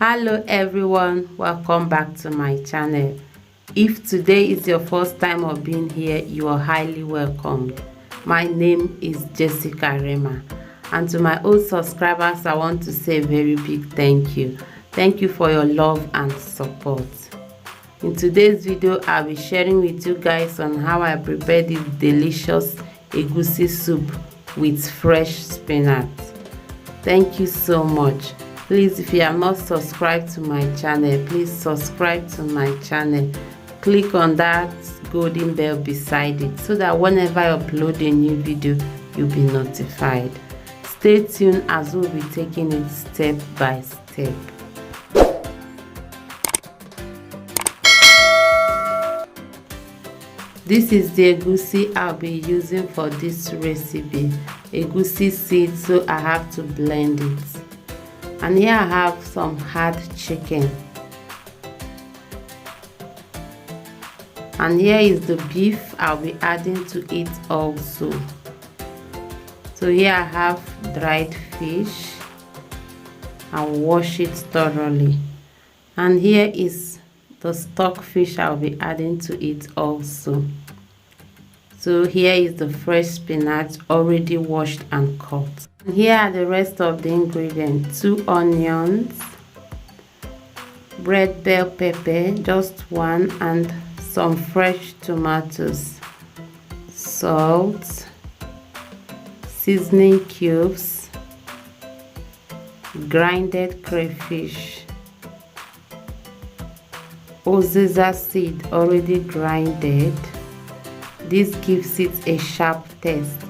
Hello everyone, welcome back to my channel. If today is your first time of being here, you are highly welcomed. My name is Jessica Rema, and to my old subscribers I want to say a very big thank you. Thank you for your love and support. In today's video I'll be sharing with you guys on how I prepare this delicious egusi soup with fresh spinach. Thank you so much. Please, if you are not subscribed to my channel, please subscribe to my channel. Click on that golden bell beside it so that whenever I upload a new video, you'll be notified. Stay tuned as we'll be taking it step by step. This is the egusi I'll be using for this recipe. Egusi seeds, so I have to blend it. And here I have some hard chicken. And here is the beef I'll be adding to it also. So here I have dried fish. I'll wash it thoroughly. And here is the stock fish I'll be adding to it also. So here is the fresh spinach already washed and cut. And here are the rest of the ingredients: 2 onions, red bell pepper, just one, and some fresh tomatoes, salt, seasoning cubes, grinded crayfish, Uziza seed already grinded. This gives it a sharp taste.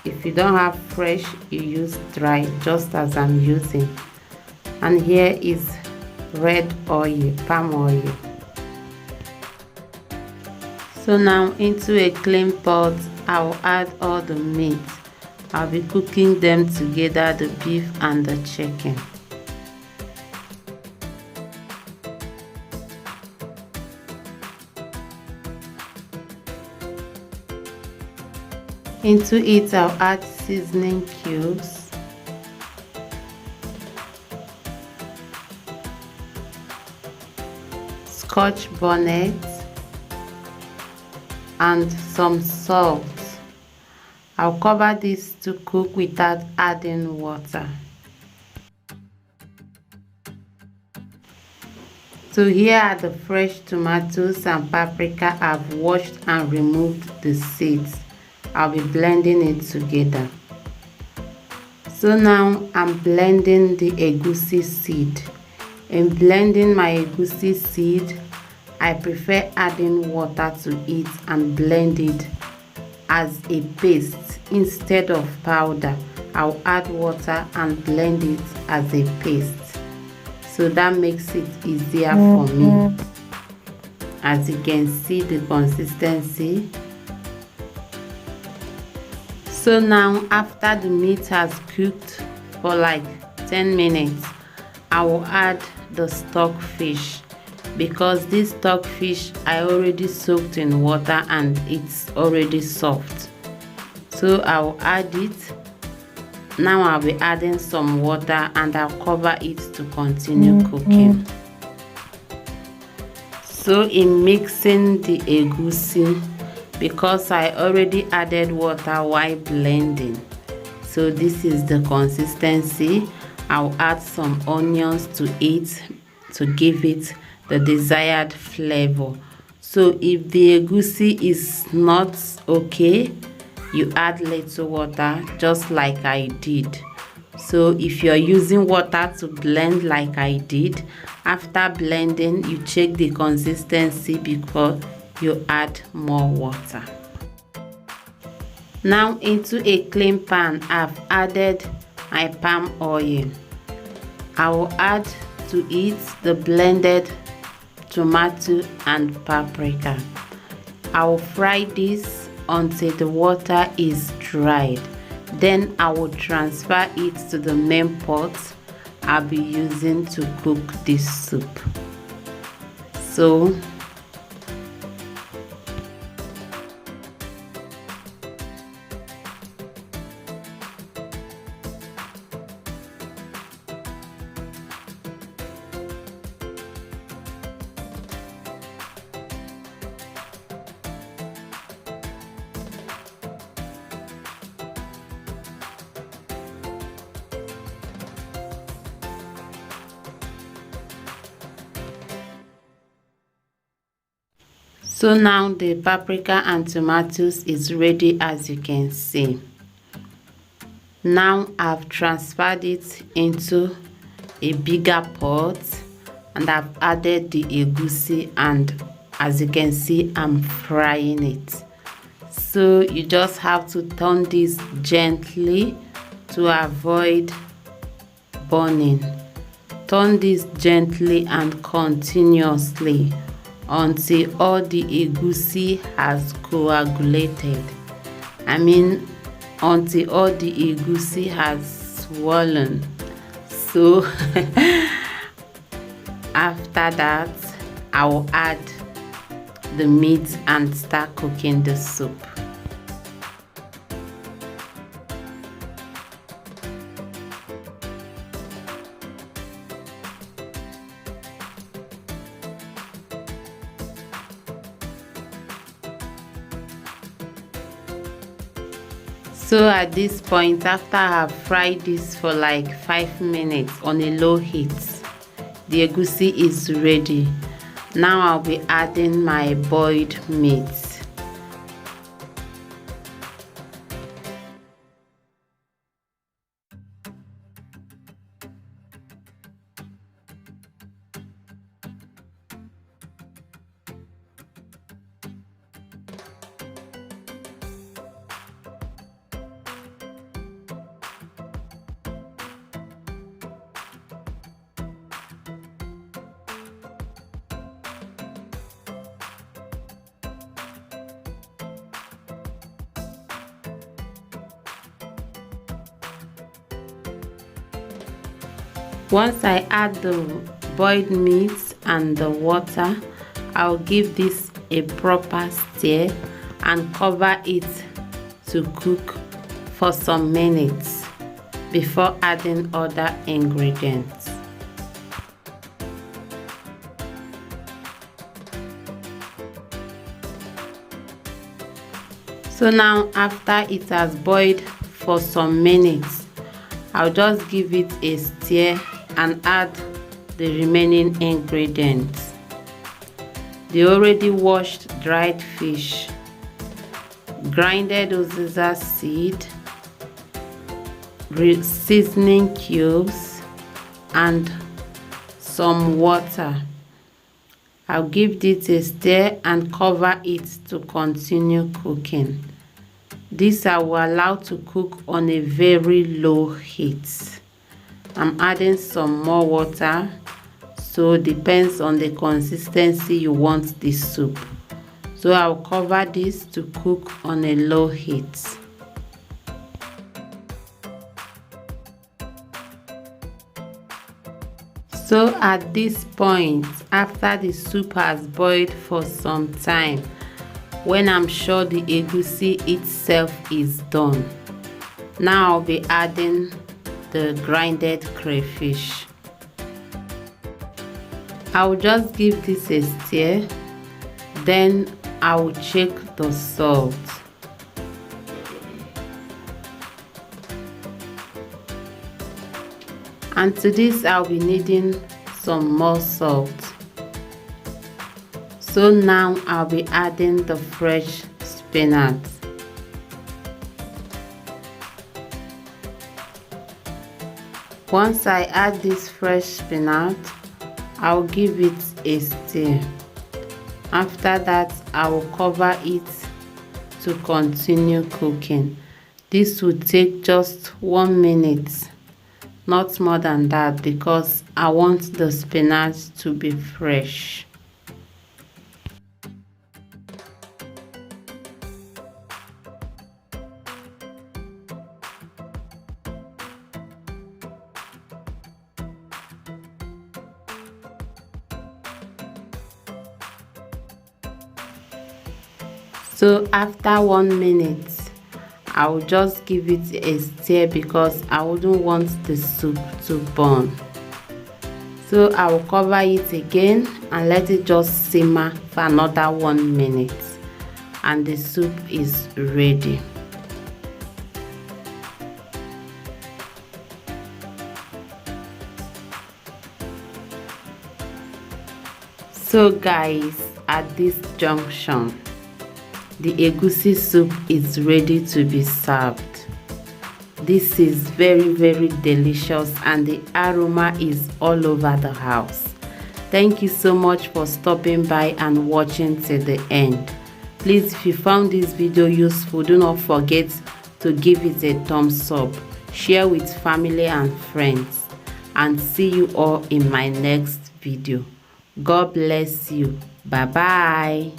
If you don't have fresh, you use dry, just as I'm using. And here is red oil, palm oil. So now into a clean pot, I'll add all the meat. I'll be cooking them together, the beef and the chicken. Into it, I'll add seasoning cubes, scotch bonnet, and some salt. I'll cover this to cook without adding water. So here are the fresh tomatoes and paprika I've washed and removed the seeds. I'll be blending it together. So now I'm blending the egusi seed. In blending my egusi seed, I prefer adding water to it and blend it as a paste instead of powder. I'll add water and blend it as a paste. So that makes it easier for me. As you can see the consistency. So now after the meat has cooked for like 10 minutes, I will add the stock fish, because this stock fish I already soaked in water and it's already soft. So I will add it. Now I'll be adding some water and I'll cover it to continue cooking. So in mixing the egusi, because I already added water while blending, so this is the consistency. I'll add some onions to it to give it the desired flavor. So if the egusi is not okay, you add little water, just like I did. So if you're using water to blend like I did, after blending you check the consistency before you add more water. Now into a clean pan, I've added my palm oil. I will add to it the blended tomato and paprika. I will fry this until the water is dried. Then I will transfer it to the main pot I'll be using to cook this soup. So So now the paprika and tomatoes is ready, as you can see. Now I've transferred it into a bigger pot and I've added the egusi, and as you can see, I'm frying it. So you just have to turn this gently to avoid burning. Turn this gently and continuously until all the egusi has coagulated. Until all the egusi has swollen. So after that, I will add the meat and start cooking the soup. So at this point, after I have fried this for like 5 minutes on a low heat, the egusi is ready. Now I'll be adding my boiled meat. Once I add the boiled meat and the water, I'll give this a proper stir and cover it to cook for some minutes before adding other ingredients. So now, after it has boiled for some minutes, I'll just give it a stir and add the remaining ingredients. The already washed dried fish, grinded Uziza seed, seasoning cubes, and some water. I'll give this a stir and cover it to continue cooking. This I will allow to cook on a very low heat. I'm adding some more water, so it depends on the consistency you want the soup. So I'll cover this to cook on a low heat. So at this point, after the soup has boiled for some time, when I'm sure the egusi itself is done, now I'll be adding the grinded crayfish. I'll just give this a stir, then I will check the salt. And to this I'll be needing some more salt. So now I'll be adding the fresh spinach. Once I add this fresh spinach, I'll give it a stir. After that, I will cover it to continue cooking. This will take just 1 minute, not more than that, because I want the spinach to be fresh. So after 1 minute, I will just give it a stir because I wouldn't want the soup to burn. So I will cover it again and let it just simmer for another 1 minute, and the soup is ready. So guys, at this junction, the egusi soup is ready to be served. This is very delicious and the aroma is all over the house. Thank you so much for stopping by and watching till the end. Please, if you found this video useful, do not forget to give it a thumbs up, share with family and friends, and see you all in my next video. God bless you. Bye bye.